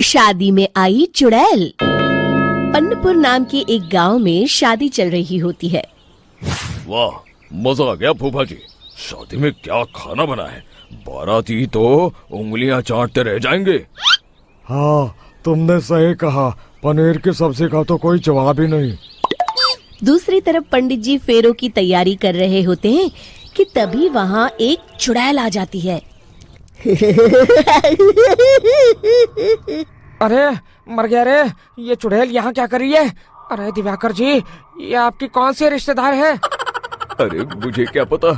शादी में आई चुड़ैल। पन्नपुर नाम के एक गांव में शादी चल रही होती है। वाह, मजा आ गया फूफा जी। शादी में क्या खाना बना है, बाराती तो उंगलियां चाटते रह जाएंगे। हाँ, तुमने सही कहा, पनीर की सब्जी का तो कोई जवाब ही नहीं। दूसरी तरफ पंडित जी फेरों की तैयारी कर रहे होते हैं कि तभी वहाँ एक चुड़ैल आ जाती है। अरे मर गया रे, ये चुड़ैल यहाँ क्या कर रही है? अरे दिवाकर जी, ये आपकी कौन सी रिश्तेदार है? अरे मुझे क्या पता,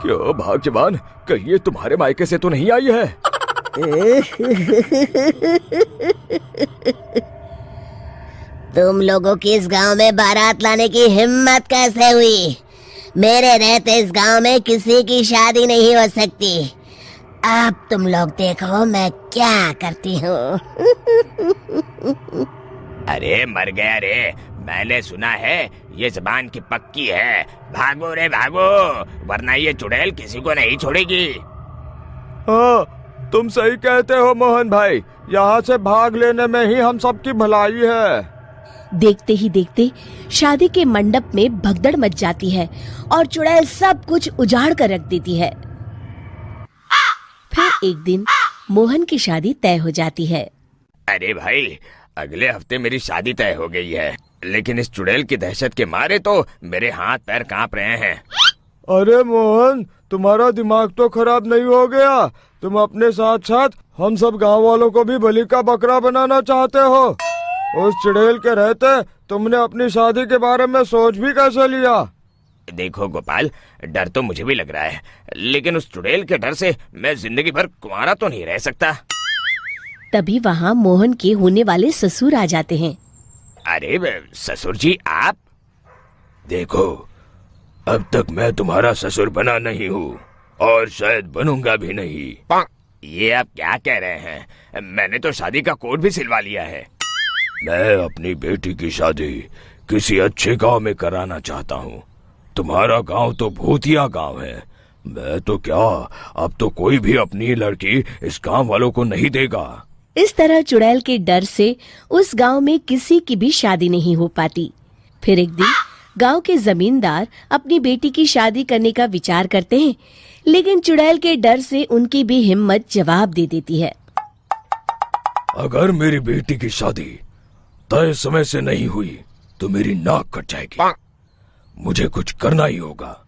क्यों भाग्यवान, कहीं ये तुम्हारे मायके से तो नहीं आई है? तुम लोगों की इस गांव में बारात लाने की हिम्मत कैसे हुई? मेरे रहते इस गांव में किसी की शादी नहीं हो सकती। अब तुम लोग देखो मैं क्या करती हूँ। अरे मर गया रे, मैंने सुना है ये जबान की पक्की है। भागो रे भागो, वरना ये चुड़ैल किसी को नहीं छोड़ेगी। हाँ, तुम सही कहते हो मोहन भाई, यहाँ से भाग लेने में ही हम सबकी भलाई है। देखते ही देखते शादी के मंडप में भगदड़ मच जाती है और चुड़ैल सब कुछ उजाड़ कर रख देती है। फिर एक दिन मोहन की शादी तय हो जाती है। अरे भाई, अगले हफ्ते मेरी शादी तय हो गई है, लेकिन इस चुड़ैल की दहशत के मारे तो मेरे हाथ पैर कांप रहे हैं। अरे मोहन, तुम्हारा दिमाग तो खराब नहीं हो गया? तुम अपने साथ साथ हम सब गांव वालों को भी बलि का बकरा बनाना चाहते हो? उस चुड़ैल के रहते तुमने अपनी शादी के बारे में सोच भी कैसे लिया? देखो गोपाल, डर तो मुझे भी लग रहा है, लेकिन उस चुड़ैल के डर से मैं जिंदगी भर कुंवारा तो नहीं रह सकता। तभी वहाँ मोहन के होने वाले ससुर आ जाते हैं। अरे ससुर जी आप? देखो, अब तक मैं तुम्हारा ससुर बना नहीं हूँ और शायद बनूंगा भी नहीं। ये आप क्या कह रहे हैं? मैंने तो शादी का कोड भी सिलवा लिया है। मैं अपनी बेटी की शादी किसी अच्छे गांव में कराना चाहता हूँ। तुम्हारा गांव तो भूतिया गांव है। मैं तो क्या, अब तो कोई भी अपनी लड़की इस गांव वालों को नहीं देगा। इस तरह चुड़ैल के डर से उस गांव में किसी की भी शादी नहीं हो पाती। फिर एक दिन गांव के जमींदार अपनी बेटी की शादी करने का विचार करते हैं, लेकिन चुड़ैल के डर से उनकी भी हिम्मत जवाब दे देती है। अगर मेरी बेटी की शादी तय समय से नहीं हुई तो मेरी नाक कट जाएगी। मुझे कुछ करना ही होगा।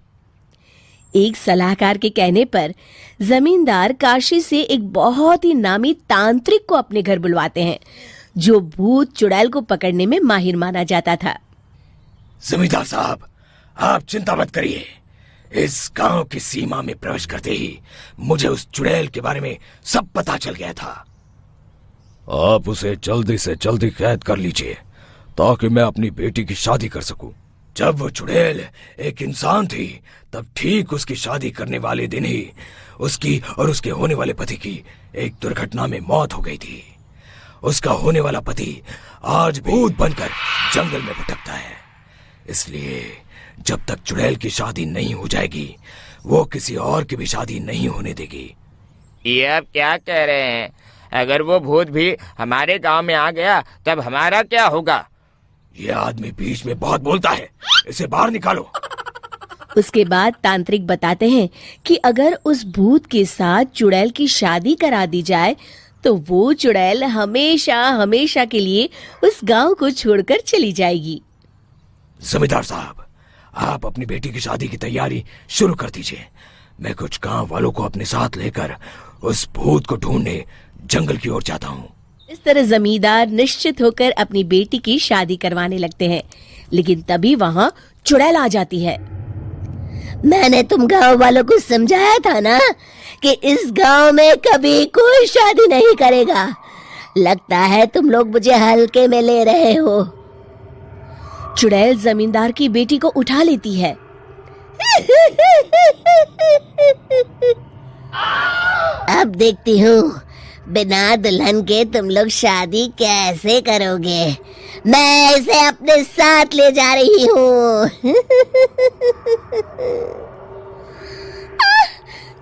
एक सलाहकार के कहने पर जमींदार काशी से एक बहुत ही नामी तांत्रिक को अपने घर बुलवाते हैं, जो भूत चुड़ैल को पकड़ने में माहिर माना जाता था। जमींदार साहब, आप चिंता मत करिए। इस गांव की सीमा में प्रवेश करते ही मुझे उस चुड़ैल के बारे में सब पता चल गया था। आप उसे जल्दी से जल्दी कैद कर लीजिए ताकि मैं अपनी बेटी की शादी कर सकूं। जब वो चुड़ैल एक इंसान थी, तब ठीक उसकी शादी करने वाले दिन ही उसकी और उसके होने वाले पति की एक दुर्घटना में मौत हो गई थी। उसका होने वाला पति आज भूत बनकर जंगल में भटकता है। इसलिए जब तक चुड़ैल की शादी नहीं हो जाएगी, वो किसी और की भी शादी नहीं होने देगी। ये आप क्या कह रहे हैं? अगर वो भूत भी हमारे गांव में आ गया तब हमारा क्या होगा? ये आदमी बीच में बहुत बोलता है, इसे बाहर निकालो। उसके बाद तांत्रिक बताते हैं कि अगर उस भूत के साथ चुड़ैल की शादी करा दी जाए तो वो चुड़ैल हमेशा हमेशा के लिए उस गांव को छोड़कर चली जाएगी। जमींदार साहब, आप अपनी बेटी की शादी की तैयारी शुरू कर दीजिए। मैं कुछ गांव वालों को अपने साथ लेकर उस भूत को ढूंढने जंगल की ओर जाता हूँ। इस तरह जमींदार निश्चित होकर अपनी बेटी की शादी करवाने लगते हैं, लेकिन तभी वहाँ चुड़ैल आ जाती है। मैंने तुम गांव वालों को समझाया था ना कि इस गांव में कभी कोई शादी नहीं करेगा। लगता है तुम लोग मुझे हल्के में ले रहे हो। चुड़ैल जमींदार की बेटी को उठा लेती है। अब देखती हूँ बिना दुल्हन के तुम लोग शादी कैसे करोगे। मैं इसे अपने साथ ले जा रही हूँ।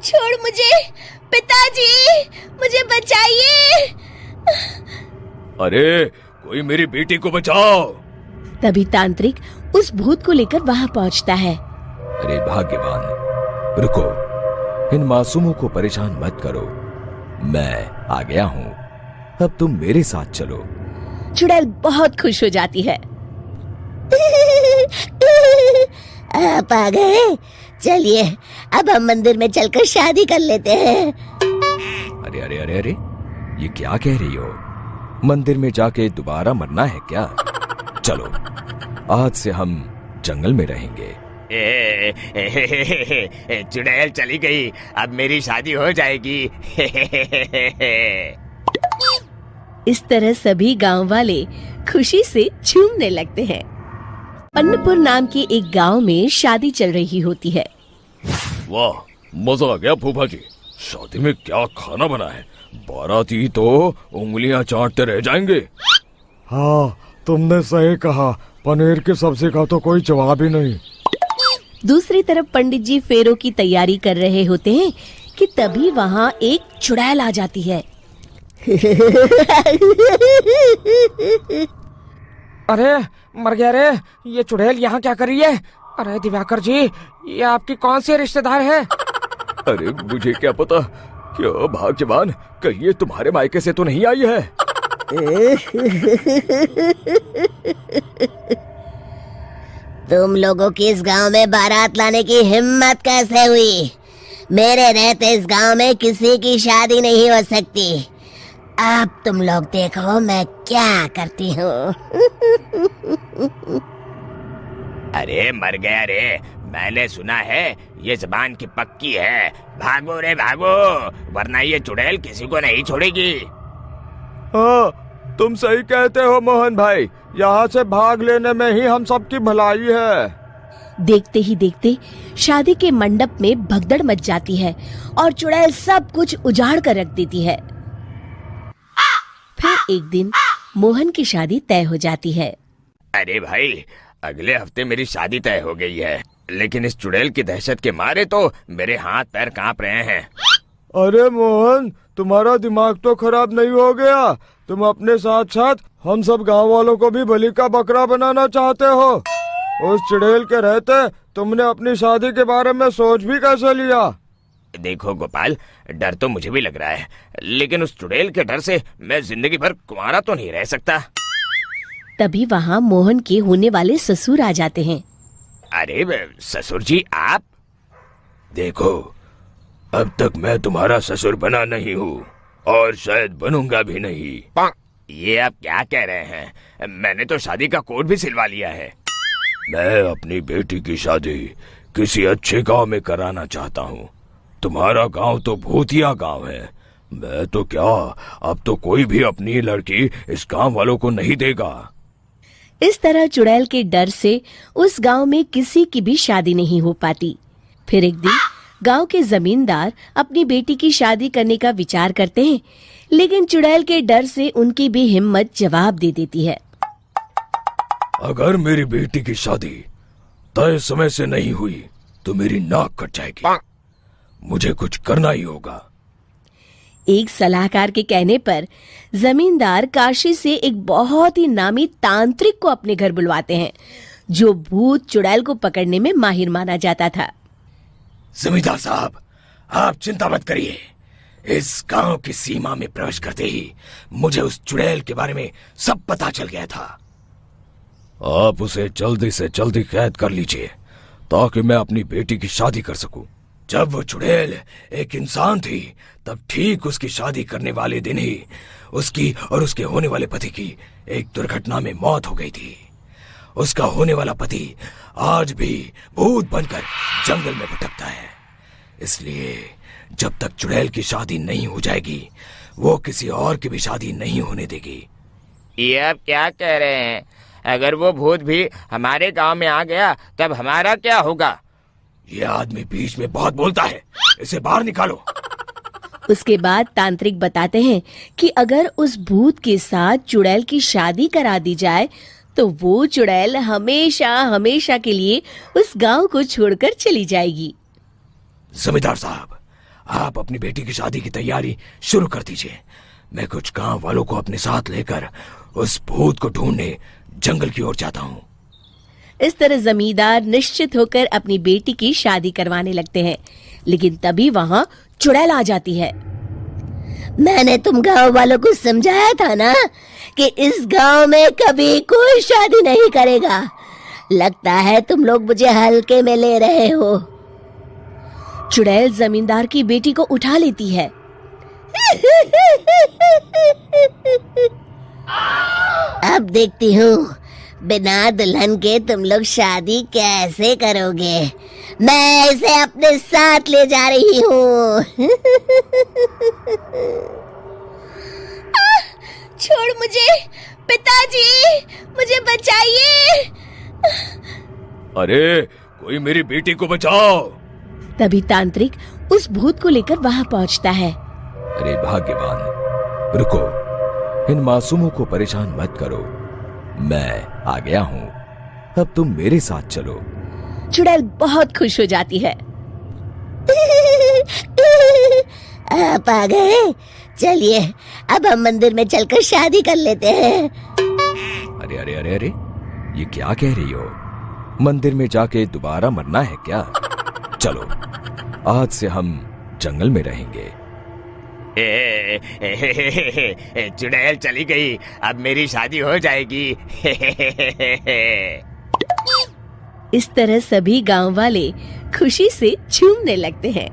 छोड़ मुझे, पिताजी, मुझे बचाइए। अरे कोई मेरी बेटी को बचाओ। तभी तांत्रिक उस भूत को लेकर वहां पहुंचता है। अरे भाग्यवान, रुको, इन मासूमों को परेशान मत करो, मैं आ गया हूँ, अब तुम मेरे साथ चलो। चुड़ैल बहुत खुश हो जाती है। आप आ गए, चलिए अब हम मंदिर में चलकर शादी कर लेते हैं। अरे अरे अरे अरे, ये क्या कह रही हो? मंदिर में जाके दोबारा मरना है क्या? चलो, आज से हम जंगल में रहेंगे। चुड़ैल चली गई, अब मेरी शादी हो जाएगी। इस तरह सभी गांव वाले खुशी से झूमने लगते हैं। अन्नपुर नाम के एक गांव में शादी चल रही होती है। वाह, मजा आ गया फूफा जी, शादी में क्या खाना बना है, बाराती तो उंगलियां चाटते रह जाएंगे। हाँ, तुमने सही कहा, पनीर की सब्जी का तो कोई जवाब ही नहीं। दूसरी तरफ पंडित जी फेरों की तैयारी कर रहे होते हैं कि तभी वहाँ एक चुड़ैल आ जाती है। अरे मर गया रे, ये चुड़ैल यहाँ क्या कर रही है? अरे दिवाकर जी, ये आपकी कौन सी रिश्तेदार है? अरे मुझे क्या पता, क्या भाग्यवान, कहीं ये तुम्हारे मायके से तो नहीं आई है? तुम लोगों की इस गांव में बारात लाने की हिम्मत कैसे हुई? मेरे रहते इस गांव में किसी की शादी नहीं हो सकती। अब तुम लोग देखो मैं क्या करती हूँ। अरे मर गया रे, मैंने सुना है ये जबान की पक्की है। भागो रे भागो, वरना ये चुड़ैल किसी को नहीं छोड़ेगी। हाँ, तुम सही कहते हो मोहन भाई, यहाँ से भाग लेने में ही हम सबकी भलाई है। देखते ही देखते शादी के मंडप में भगदड़ मच जाती है और चुड़ैल सब कुछ उजाड़ कर रख देती है। फिर एक दिन मोहन की शादी तय हो जाती है। अरे भाई, अगले हफ्ते मेरी शादी तय हो गई है, लेकिन इस चुड़ैल की दहशत के मारे तो मेरे हाथ पैर कांप रहे हैं। अरे मोहन, तुम्हारा दिमाग तो खराब नहीं हो गया? तुम अपने साथ साथ हम सब गांव वालों को भी बलि का बकरा बनाना चाहते हो? उस चुड़ैल के रहते तुमने अपनी शादी के बारे में सोच भी कैसे लिया? देखो गोपाल, डर तो मुझे भी लग रहा है, लेकिन उस चुड़ैल के डर से मैं जिंदगी भर कुंवारा तो नहीं रह सकता। तभी वहाँ मोहन के होने वाले ससुर आ जाते हैं। अरे ससुर जी, आप? देखो, अब तक मैं तुम्हारा ससुर बना नहीं हूँ और शायद बनूंगा भी नहीं। ये आप क्या कह रहे हैं? मैंने तो शादी का कोड भी सिलवा लिया है। मैं अपनी बेटी की शादी किसी अच्छे गांव में कराना चाहता हूँ। तुम्हारा गांव तो भूतिया गांव है, मैं तो क्या, अब तो कोई भी अपनी लड़की इस गांव वालों को नहीं देगा। इस तरह चुड़ैल के डर से उस गांव में किसी की भी शादी नहीं हो पाती। फिर एक दिन गांव के जमींदार अपनी बेटी की शादी करने का विचार करते हैं, लेकिन चुड़ैल के डर से उनकी भी हिम्मत जवाब दे देती है। अगर मेरी बेटी की शादी तय समय से नहीं हुई तो मेरी नाक कट जाएगी। मुझे कुछ करना ही होगा। एक सलाहकार के कहने पर जमींदार काशी से एक बहुत ही नामी तांत्रिक को अपने घर बुलवाते हैं, जो भूत चुड़ैल को पकड़ने में माहिर माना जाता था। जमींदार साहब, आप चिंता मत करिए, इस गांव की सीमा में प्रवेश करते ही मुझे उस चुड़ैल के बारे में सब पता चल गया था। आप उसे जल्दी से जल्दी कैद कर लीजिए ताकि मैं अपनी बेटी की शादी कर सकूं। जब वो चुड़ैल एक इंसान थी, तब ठीक उसकी शादी करने वाले दिन ही उसकी और उसके होने वाले पति की एक दुर्घटना में मौत हो गई थी। उसका होने वाला पति आज भी भूत बनकर जंगल में भटकता है, इसलिए जब तक चुड़ैल की शादी नहीं हो जाएगी, वो किसी और की भी शादी नहीं होने देगी। ये आप क्या कह रहे हैं? अगर वो भूत भी हमारे गांव में आ गया तब हमारा क्या होगा? ये आदमी बीच में बहुत बोलता है, इसे बाहर निकालो। उसके बाद तांत्रिक बताते हैं कि अगर उस भूत के साथ चुड़ैल की शादी करा दी जाए तो वो चुड़ैल हमेशा हमेशा के लिए उस गांव को छोड़कर चली जाएगी। जमींदार साहब, आप अपनी बेटी की शादी की तैयारी शुरू कर दीजिए। मैं कुछ गांव वालों को अपने साथ लेकर उस भूत को ढूंढने जंगल की ओर जाता हूँ। इस तरह जमींदार निश्चित होकर अपनी बेटी की शादी करवाने लगते हैं, लेकिन तभी वहाँ चुड़ैल आ जाती है। मैंने तुम गांव वालों को समझाया था ना कि इस गांव में कभी कोई शादी नहीं करेगा। लगता है तुम लोग मुझे हल्के में ले रहे हो। चुड़ैल जमींदार की बेटी को उठा लेती है। अब देखती हूँ बिना दुल्हन के तुम लोग शादी कैसे करोगे। मैं इसे अपने साथ ले जा रही हूँ। छोड़ मुझे, पिताजी, मुझे बचाइए। अरे कोई मेरी बेटी को बचाओ। तभी तांत्रिक उस भूत को लेकर वहां पहुंचता है। अरे भाग्यवान, रुको, इन मासूमों को परेशान मत करो, मैं आ गया हूँ, अब तुम मेरे साथ चलो। चुड़ैल बहुत खुश हो जाती है। आप आ गए, चलिए अब हम मंदिर में चलकर शादी कर लेते हैं। अरे अरे अरे अरे, ये क्या कह रही हो? मंदिर में जाके दोबारा मरना है क्या? चलो, आज से हम जंगल में रहेंगे। चुड़ैल चली गई, अब मेरी शादी हो जाएगी। इस तरह सभी गांव वाले खुशी से झूमने लगते हैं।